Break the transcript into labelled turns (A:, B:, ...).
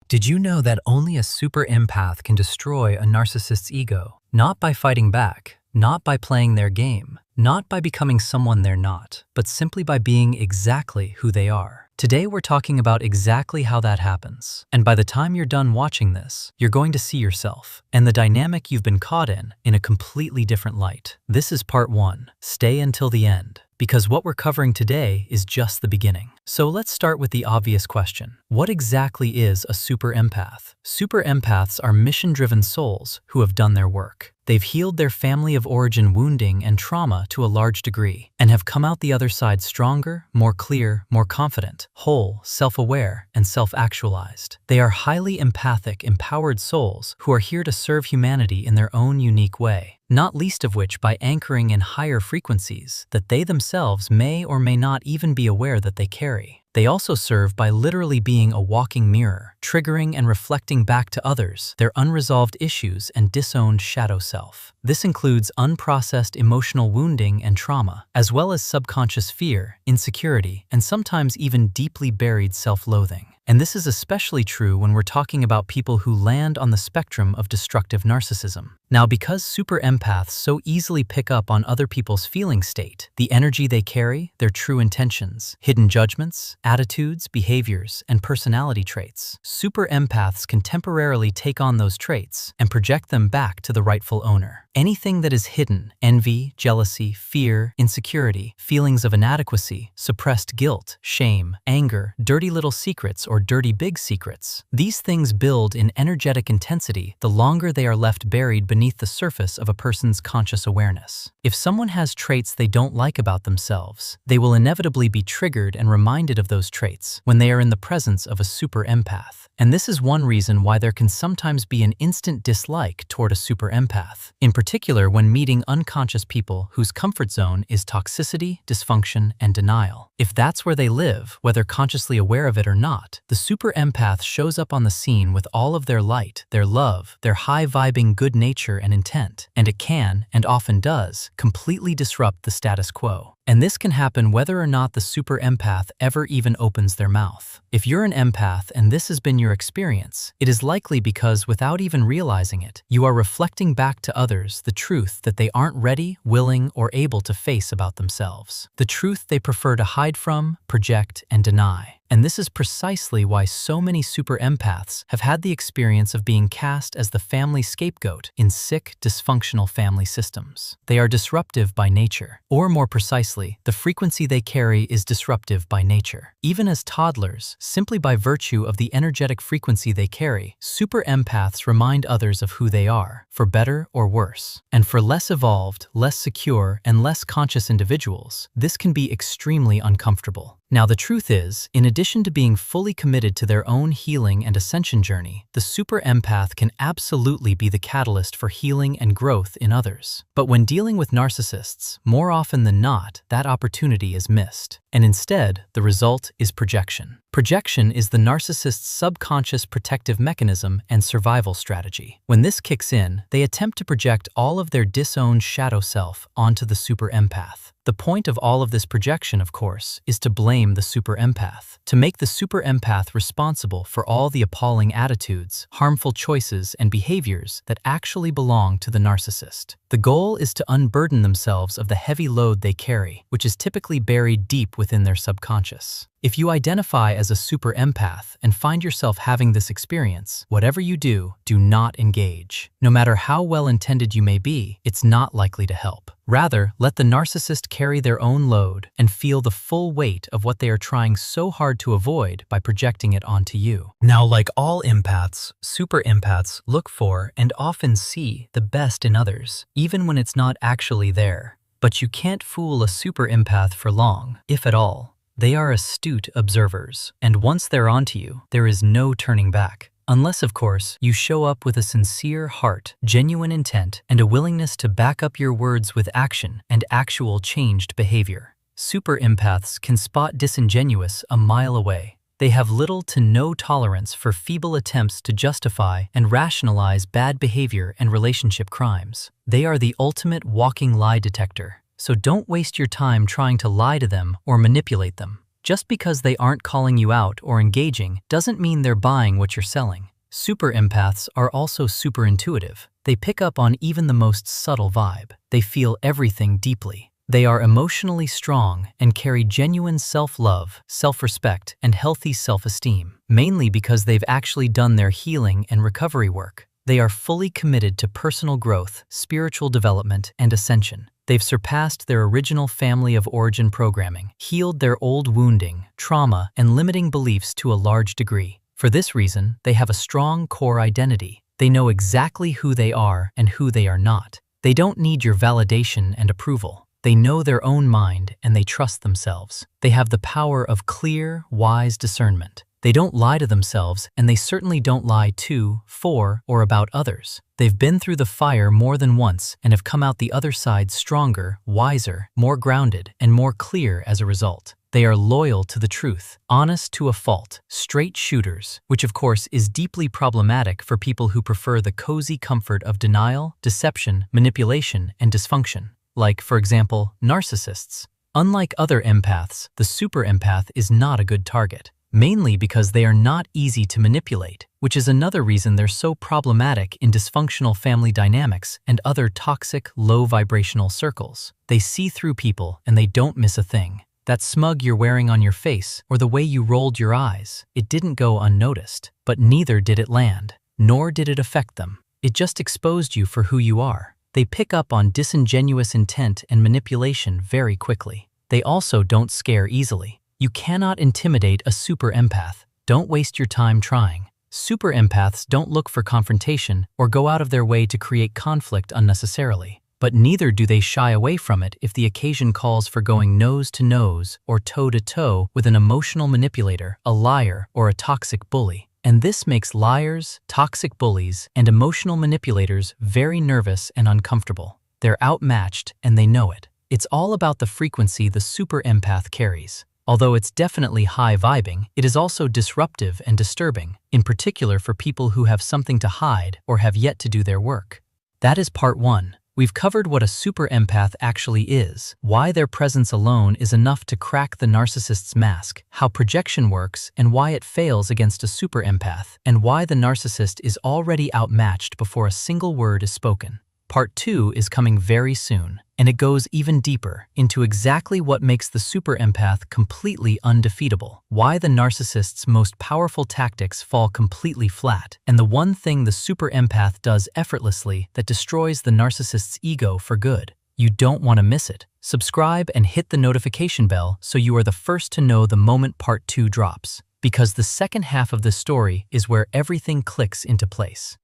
A: Did you know that only a super empath can destroy a narcissist's ego? Not by fighting back, not by playing their game, not by becoming someone they're not, but simply by being exactly who they are. Today we're talking about exactly how that happens. And by the time you're done watching this, you're going to see yourself and the dynamic you've been caught in a completely different light. This is part 1. Stay until the end, because what we're covering today is just the beginning. So let's start with the obvious question. What exactly is a super empath? Super empaths are mission-driven souls who have done their work. They've healed their family of origin wounding and trauma to a large degree, and have come out the other side stronger, more clear, more confident, whole, self-aware, and self-actualized. They are highly empathic, empowered souls who are here to serve humanity in their own unique way, not least of which by anchoring in higher frequencies that they themselves may or may not even be aware that they carry. They also serve by literally being a walking mirror, triggering and reflecting back to others their unresolved issues and disowned shadow self. This includes unprocessed emotional wounding and trauma, as well as subconscious fear, insecurity, and sometimes even deeply buried self-loathing. And this is especially true when we're talking about people who land on the spectrum of destructive narcissism. Now, because super empaths so easily pick up on other people's feeling state, the energy they carry, their true intentions, hidden judgments, attitudes, behaviors, and personality traits, super empaths can temporarily take on those traits and project them back to the rightful owner. Anything that is hidden, envy, jealousy, fear, insecurity, feelings of inadequacy, suppressed guilt, shame, anger, dirty little secrets, or dirty big secrets, these things build in energetic intensity the longer they are left buried beneath the surface of a person's conscious awareness. If someone has traits they don't like about themselves, they will inevitably be triggered and reminded of those traits when they are in the presence of a super empath. And this is one reason why there can sometimes be an instant dislike toward a super empath, in particular when meeting unconscious people whose comfort zone is toxicity, dysfunction, and denial. If that's where they live, whether consciously aware of it or not, the super empath shows up on the scene with all of their light, their love, their high-vibing good nature and intent, and it can, and often does, completely disrupt the status quo. And this can happen whether or not the super empath ever even opens their mouth. If you're an empath and this has been your experience, it is likely because without even realizing it, you are reflecting back to others the truth that they aren't ready, willing, or able to face about themselves. The truth they prefer to hide from, project, and deny. And this is precisely why so many super empaths have had the experience of being cast as the family scapegoat in sick, dysfunctional family systems. They are disruptive by nature, or more precisely, the frequency they carry is disruptive by nature. Even as toddlers, simply by virtue of the energetic frequency they carry, super empaths remind others of who they are, for better or worse. And for less evolved, less secure, and less conscious individuals, this can be extremely uncomfortable. Now, the truth is, in addition to being fully committed to their own healing and ascension journey, the super empath can absolutely be the catalyst for healing and growth in others. But when dealing with narcissists, more often than not, that opportunity is missed. And instead, the result is projection. Projection is the narcissist's subconscious protective mechanism and survival strategy. When this kicks in, they attempt to project all of their disowned shadow self onto the super empath. The point of all of this projection, of course, is to blame the super empath, to make the super empath responsible for all the appalling attitudes, harmful choices, and behaviors that actually belong to the narcissist. The goal is to unburden themselves of the heavy load they carry, which is typically buried deep within their subconscious. If you identify as a super empath and find yourself having this experience, whatever you do, do not engage. No matter how well-intended you may be, it's not likely to help. Rather, let the narcissist carry their own load and feel the full weight of what they are trying so hard to avoid by projecting it onto you. Now, like all empaths, super empaths look for and often see the best in others, even when it's not actually there. But you can't fool a super empath for long, if at all. They are astute observers, and once they're onto you, there is no turning back. Unless, of course, you show up with a sincere heart, genuine intent, and a willingness to back up your words with action and actual changed behavior. Super empaths can spot disingenuous a mile away. They have little to no tolerance for feeble attempts to justify and rationalize bad behavior and relationship crimes. They are the ultimate walking lie detector. So don't waste your time trying to lie to them or manipulate them. Just because they aren't calling you out or engaging doesn't mean they're buying what you're selling. Super empaths are also super intuitive. They pick up on even the most subtle vibe. They feel everything deeply. They are emotionally strong and carry genuine self-love, self-respect, and healthy self-esteem, mainly because they've actually done their healing and recovery work. They are fully committed to personal growth, spiritual development, and ascension. They've surpassed their original family of origin programming, healed their old wounding, trauma, and limiting beliefs to a large degree. For this reason, they have a strong core identity. They know exactly who they are and who they are not. They don't need your validation and approval. They know their own mind and they trust themselves. They have the power of clear, wise discernment. They don't lie to themselves, and they certainly don't lie to, for, or about others. They've been through the fire more than once and have come out the other side stronger, wiser, more grounded, and more clear as a result. They are loyal to the truth, honest to a fault, straight shooters, which of course is deeply problematic for people who prefer the cozy comfort of denial, deception, manipulation, and dysfunction. Like, for example, narcissists. Unlike other empaths, the super empath is not a good target, mainly because they are not easy to manipulate, which is another reason they're so problematic in dysfunctional family dynamics and other toxic, low-vibrational circles. They see through people and they don't miss a thing. That smug you're wearing on your face or the way you rolled your eyes, it didn't go unnoticed, but neither did it land, nor did it affect them. It just exposed you for who you are. They pick up on disingenuous intent and manipulation very quickly. They also don't scare easily. You cannot intimidate a super empath. Don't waste your time trying. Super empaths don't look for confrontation or go out of their way to create conflict unnecessarily. But neither do they shy away from it if the occasion calls for going nose to nose or toe to toe with an emotional manipulator, a liar, or a toxic bully. And this makes liars, toxic bullies, and emotional manipulators very nervous and uncomfortable. They're outmatched and they know it. It's all about the frequency the super empath carries. Although it's definitely high vibing, it is also disruptive and disturbing, in particular for people who have something to hide or have yet to do their work. That is part 1. We've covered what a super empath actually is, why their presence alone is enough to crack the narcissist's mask, how projection works and why it fails against a super empath, and why the narcissist is already outmatched before a single word is spoken. Part 2 is coming very soon, and it goes even deeper into exactly what makes the super empath completely undefeatable, why the narcissist's most powerful tactics fall completely flat, and the one thing the super empath does effortlessly that destroys the narcissist's ego for good. You don't want to miss it. Subscribe and hit the notification bell so you are the first to know the moment part 2 drops, because the second half of this story is where everything clicks into place.